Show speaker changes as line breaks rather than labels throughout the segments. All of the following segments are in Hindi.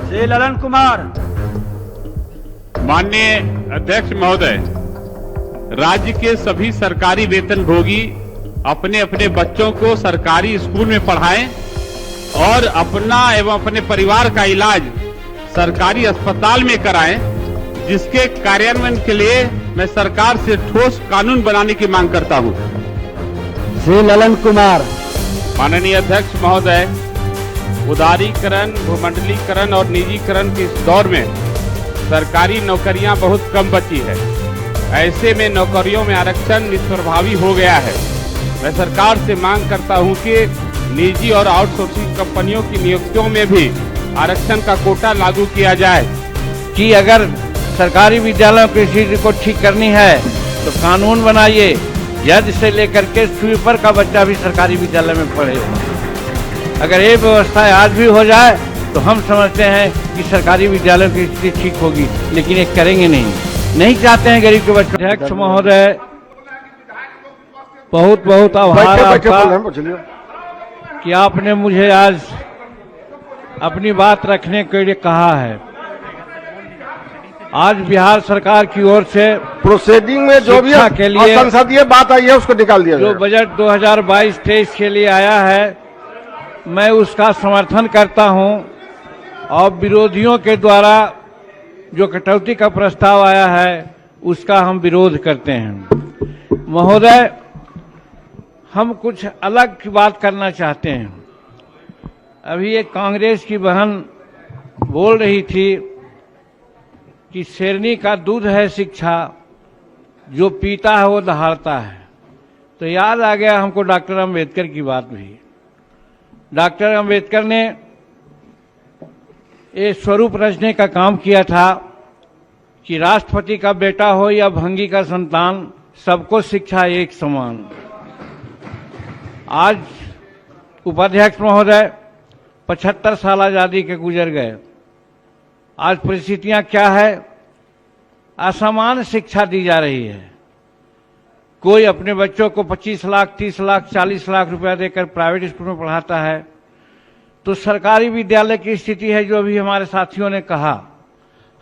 श्री ललन कुमार।
माननीय अध्यक्ष महोदय, राज्य के सभी सरकारी वेतनभोगी अपने अपने बच्चों को सरकारी स्कूल में पढ़ाएं और अपना एवं अपने परिवार का इलाज सरकारी अस्पताल में कराएं, जिसके कार्यान्वयन के लिए मैं सरकार से ठोस कानून बनाने की मांग करता हूं।
श्री ललन कुमार।
माननीय अध्यक्ष महोदय, उदारीकरण, भूमंडलीकरण और निजीकरण के इस दौर में सरकारी नौकरियां बहुत कम बची है। ऐसे में नौकरियों में आरक्षण निष्प्रभावी हो गया है। मैं सरकार से मांग करता हूं कि निजी और आउटसोर्सिंग कंपनियों की नियुक्तियों में भी आरक्षण का कोटा लागू किया जाए।
कि अगर सरकारी विद्यालयों की स्थिति को ठीक करनी है तो कानून बनाइए, जज से लेकर के स्वीपर का बच्चा भी सरकारी विद्यालय में पढ़े। अगर ये व्यवस्था आज भी हो जाए तो हम समझते हैं कि सरकारी विद्यालयों की स्थिति ठीक होगी, लेकिन ये करेंगे नहीं चाहते हैं गरीब के बच्चों। अध्यक्ष महोदय, बहुत बहुत आभार आपका कि आपने मुझे आज अपनी बात रखने के लिए कहा है। आज बिहार सरकार की ओर से
प्रोसीडिंग में जो भी
के लिए
संसदीय बात आई है उसको निकाल दिया
जो बजट 2022-23 के लिए आया है, मैं उसका समर्थन करता हूं और विरोधियों के द्वारा जो कटौती का प्रस्ताव आया है उसका हम विरोध करते हैं। महोदय, हम कुछ अलग की बात करना चाहते हैं। अभी एक कांग्रेस की बहन बोल रही थी कि शेरनी का दूध है शिक्षा, जो पीता है वो दहाड़ता है। तो याद आ गया हमको डॉक्टर अंबेडकर की बात भी। डॉक्टर अंबेडकर ने ये स्वरूप रचने का काम किया था कि राष्ट्रपति का बेटा हो या भंगी का संतान, सबको शिक्षा एक समान। आज उपाध्यक्ष महोदय 75 साल आजादी के गुजर गए। आज परिस्थितियां क्या है? असमान शिक्षा दी जा रही है। कोई अपने बच्चों को 25 लाख, 30 लाख, 40 लाख रुपया देकर प्राइवेट स्कूल में पढ़ाता है। तो सरकारी विद्यालय की स्थिति है जो अभी हमारे साथियों ने कहा।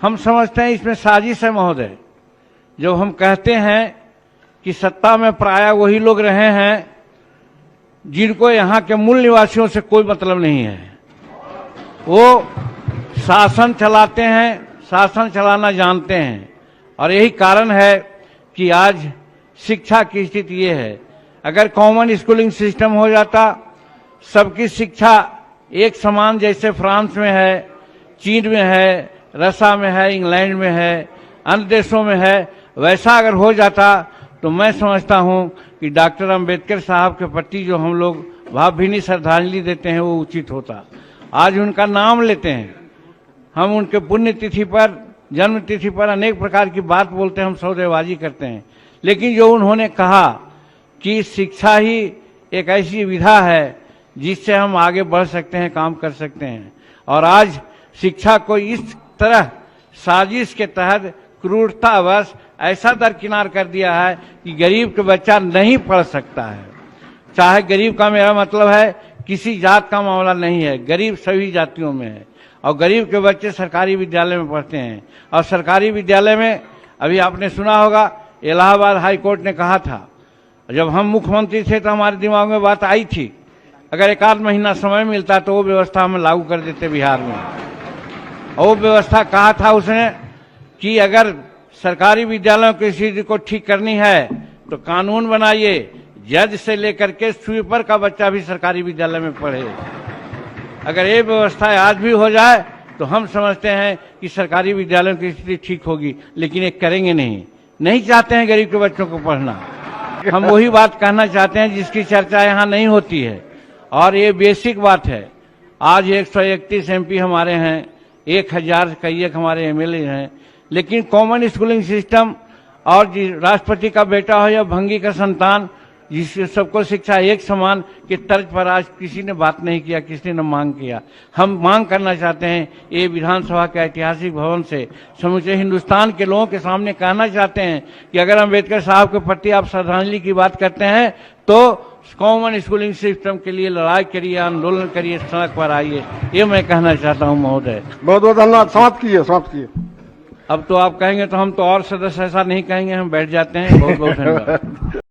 हम समझते हैं इसमें साजिश है महोदय। जब हम कहते हैं कि सत्ता में प्रायः वही लोग रहे हैं जिनको यहाँ के मूल निवासियों से कोई मतलब नहीं है, वो शासन चलाते हैं, शासन चलाना जानते हैं। और यही कारण है कि आज शिक्षा की स्थिति ये है। अगर कॉमन स्कूलिंग सिस्टम हो जाता, सबकी शिक्षा एक समान, जैसे फ्रांस में है, चीन में है, रसा में है, इंग्लैंड में है, अन्य देशों में है, वैसा अगर हो जाता तो मैं समझता हूं कि डॉक्टर अंबेडकर साहब के प्रति जो हम लोग भावभीनी श्रद्धांजलि देते हैं वो उचित होता। आज उनका नाम लेते हैं, हम उनके पुण्यतिथि पर, जन्म तिथि पर अनेक प्रकार की बात बोलते हैं, हम सौदेबाजी करते हैं। लेकिन जो उन्होंने कहा कि शिक्षा ही एक ऐसी विधा है जिससे हम आगे बढ़ सकते हैं, काम कर सकते हैं। और आज शिक्षा को इस तरह साजिश के तहत क्रूरतावश ऐसा दरकिनार कर दिया है कि गरीब के बच्चा नहीं पढ़ सकता है। चाहे गरीब का मेरा मतलब है किसी जात का मामला नहीं है, गरीब सभी जातियों में है। और गरीब के बच्चे सरकारी विद्यालय में पढ़ते हैं। और सरकारी विद्यालय में अभी आपने सुना होगा, इलाहाबाद हाई कोर्ट ने कहा था, जब हम मुख्यमंत्री थे तो हमारे दिमाग में बात आई थी, अगर एक आध महीना समय मिलता तो वो व्यवस्था हम लागू कर देते बिहार में। और वो व्यवस्था कहा था उसने कि अगर सरकारी विद्यालयों की स्थिति को ठीक करनी है तो कानून बनाइए, जज से लेकर के स्वीपर का बच्चा भी सरकारी विद्यालय में पढ़े। अगर ये व्यवस्था आज भी हो जाए तो हम समझते हैं कि सरकारी विद्यालयों की स्थिति ठीक होगी, लेकिन ये करेंगे नहीं चाहते हैं गरीब के बच्चों को पढ़ना। हम वही बात कहना चाहते हैं जिसकी चर्चा यहाँ नहीं होती है, और ये बेसिक बात है। आज 131 MP हमारे हैं, 1000 कई एक हमारे MLA हैं, लेकिन कॉमन स्कूलिंग सिस्टम और राष्ट्रपति का बेटा हो या भंगी का संतान, जिससे सबको शिक्षा एक समान के तर्ज पर आज किसी ने बात नहीं किया, किसी ने मांग किया। हम मांग करना चाहते हैं, ये विधानसभा के ऐतिहासिक भवन से समूचे हिंदुस्तान के लोगों के सामने कहना चाहते हैं कि अगर अम्बेडकर साहब के प्रति आप श्रद्धांजलि की बात करते हैं तो कॉमन स्कूलिंग सिस्टम के लिए लड़ाई करिए, आंदोलन करिए, सड़क पर आइए, ये मैं कहना चाहता हूं महोदय।
बहुत बहुत धन्यवाद। समाप्त कीजिए, समाप्त कीजिए।
अब तो आप कहेंगे तो हम तो और सदस्य ऐसा नहीं कहेंगे, हम बैठ जाते हैं। बहुत बहुत धन्यवाद।